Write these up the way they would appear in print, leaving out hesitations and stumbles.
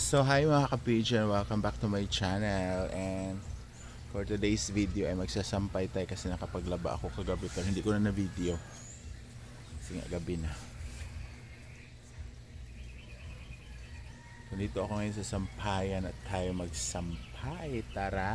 So hi mga ka-pigeon, welcome back to my channel. And for today's video ay magsasampay tayo kasi nakapaglaba ako kagabi pero hindi ko na na-video kasi nga gabi na. So dito ako ngayon sa sampayan at tayo magsampay. Tara!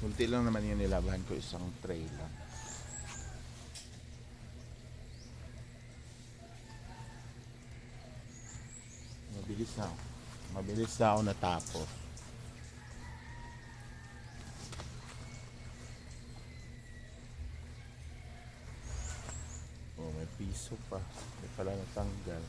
Kunti lang naman yung nilabahan ko, isang tray lang. Mabilis na ako natapos. Oh, may piso pa. Hindi pala natanggal.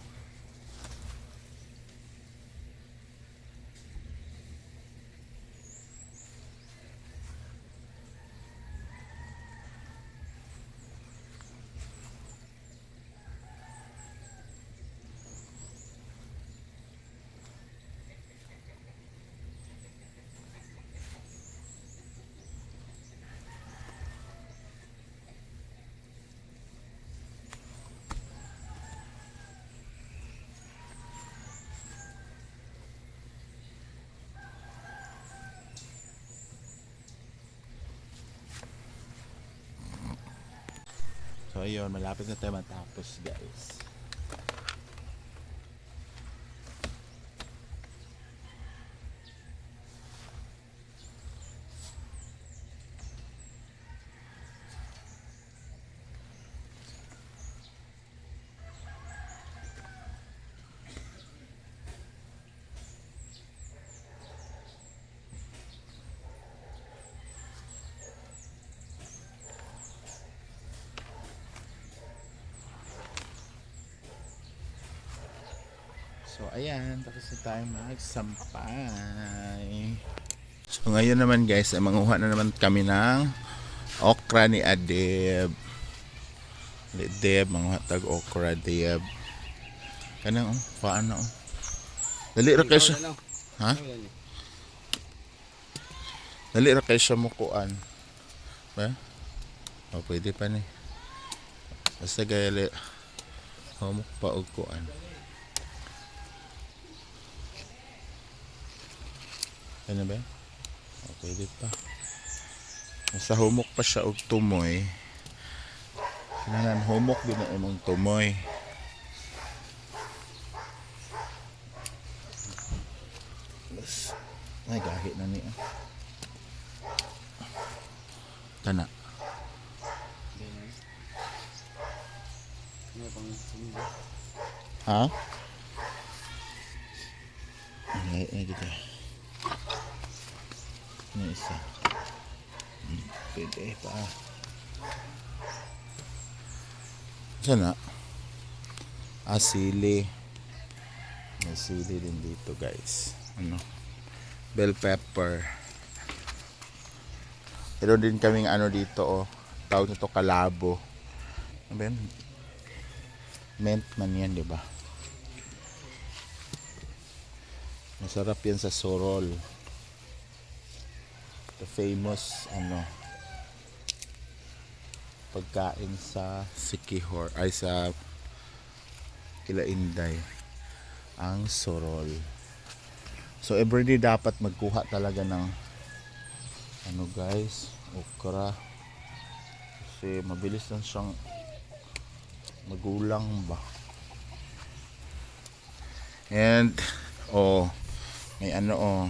So ayun, malapit na tayo matapos guys. So ayan, tapos na tayo magsampay. So ngayon naman guys, ay manguha na naman kami ng okra ni Adeb. Deb, manguha tag okra Deb. Kanang paano? Dali ra kay siya. Ha? Dali ra kay siya mukuan. Ba? O pwede pa ni. Basta gayali. Humok pa og kuan. Ano ba? O, pwede pa. Nasa humok pa siya og tumoy. Kailangan humok din na imong tumoy. Ay, gahi na niya. Tana. Ha? Gahi na kita. Ini isa. Pwede pa. Sana. Sili. May sili din dito guys. Ano? Bell pepper. Meron din kaming ano dito oh. Tawag nito kalabo. Ano ba yan? Mint man yan, di ba? Masarap yan sa sorol. The famous ano pagkain sa Siquijor ay sa Kilainday ang sorol. So everyday dapat magkuha talaga ng ano guys, okra kasi mabilis lang siyang magulang ba. And oh may ano oh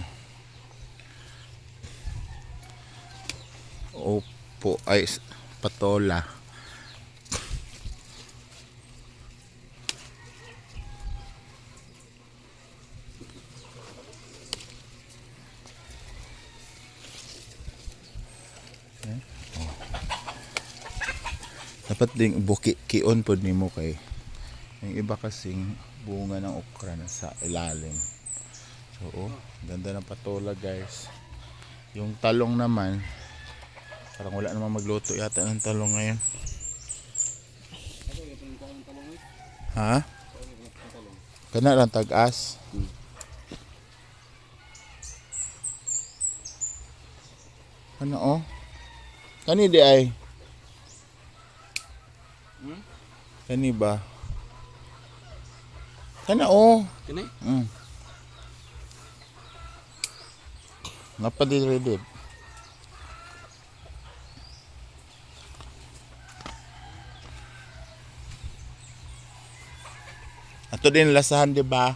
opo ay patola. Oh. Dapat ding buki kion pod nimo kay yung iba kasing bunga ng okra na sa ilalim. So oh, ganda ng patola guys. Yung talong naman Parang wala namang magluto yata ng talong ngayon. Ha? Kana lang tag-as. Ano oh? Kani di ay? Kani ba? Kana oh. Kani? Ngapa di ready? Ato din lasahan di ba?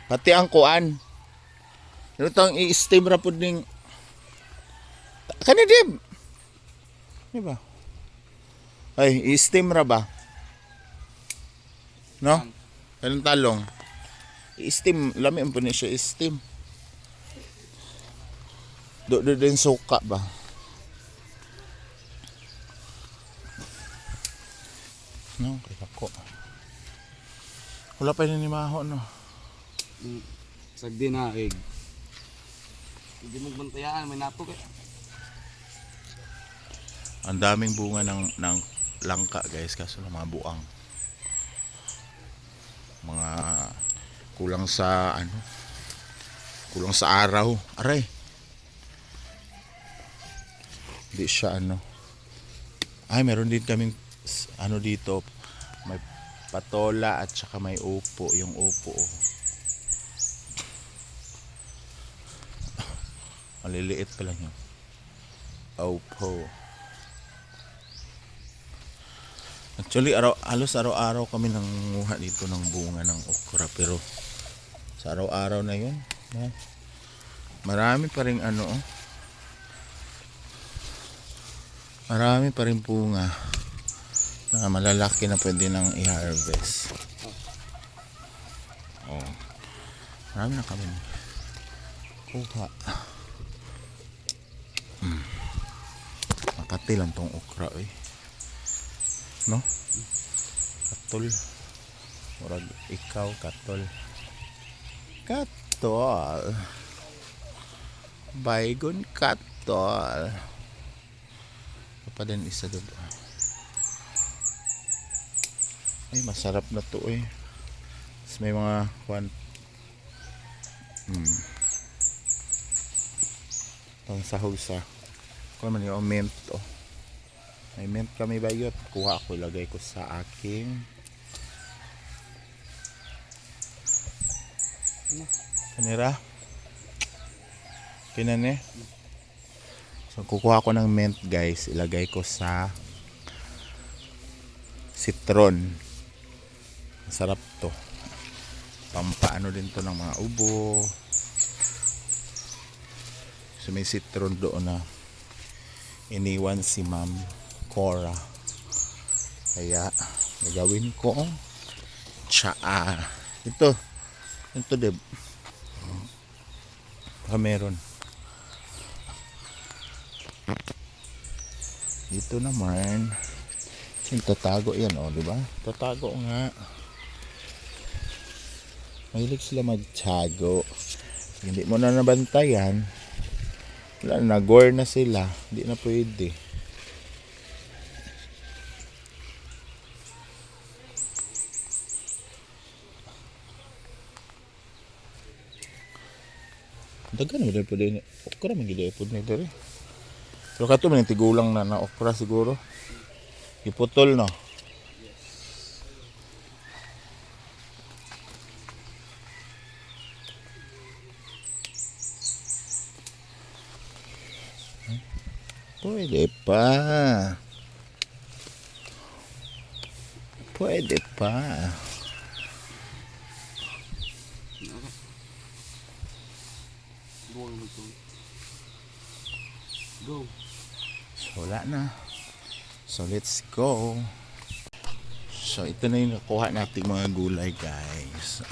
Pati ang kuan. Ano tong i-steam ra pud ning kani dib. Di ba? Ay, i-steam ra ba? No? Kanang talong. I-steam, lami ang po niya siya i-steam. Do din suka ba? No, kay ako. Wala pa ni maho no. Sagdi na egg. Hindi mo bantayaan, may nato kay. Ang daming bunga ng langka guys kaso lang mga buang. Mga kulang sa ano? Kulang sa araw. Aray. Hindi siya ano. Ay, meron din kaming ano dito. May patola at saka may upo. Yung upo. Oh. Maliliit pa lang yun. Upo. Actually, halos araw-araw kami nangunguha dito ng bunga ng okra. Pero sa araw-araw na yun, marami pa rin ano, marami pa rin bunga na malalaki na pwede nang i-harvest. Oh, marami na kami kuha. Makati lang tong okra eh. No? Katol. Murag ikaw katol. Katol. Baygon katol. Pa din isa doon. Ay masarap na to eh. Tapos may mga kwan. Pang sahusa. Kung man yung mint oh. May mint kami bayot. Kuha ko, ilagay ko sa aking kanira. Kinane. So kukuha ko ng mint guys. Ilagay ko sa citron. Masarap to. Pampaano din to ng mga ubo. So may citron doon na iniwan si Ma'am Cora. Kaya gagawin ko tsaa. Ito dib. Baka meron. Dito naman. Tatago yan oh, di ba? Tatago nga. Mahilig sila magtago. Hindi mo na nabantayan. Wala na, gore na sila. Hindi na pwede. Dagan mo din po din. Okra man gid po nito rin. Pero kato man tigulang na okra siguro. Iputol no. Pwede pa. Pwede pa. Go. So, wala na. So, let's go. So, ito na yung nakuha nating mga gulay, guys.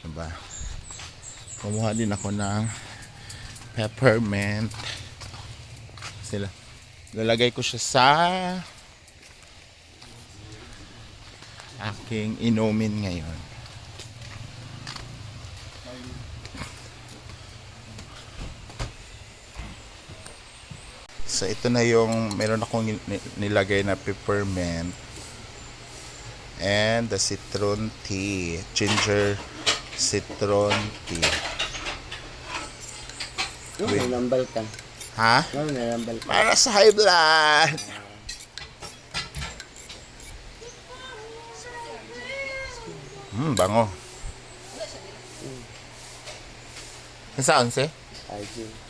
Diba? Kumuha din ako ng peppermint. Sila. Lalagay ko siya sa aking inumin ngayon. So ito na yung meron akong nilagay na peppermint and the citron tea, ginger citron tea. Nambal ka. Ha? Nambal ka. Para sa high blood. Bango. Saan si? IG.